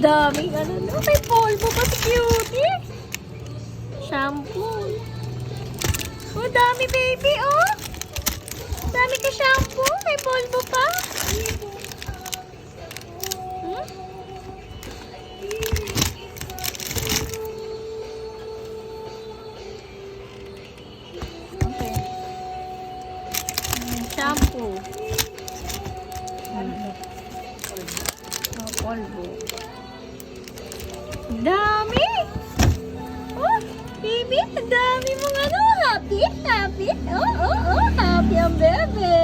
Daming ano, no? May polvo pa si Cutie. Shampoo. Oh, dami baby, oh. Dami ka shampoo. May polvo pa. Hmm? Okay. Shampoo. Oh, polvo. Dami! Oh, baby, ang dami mong ano, happy, happy. Oh, happy ang bebe.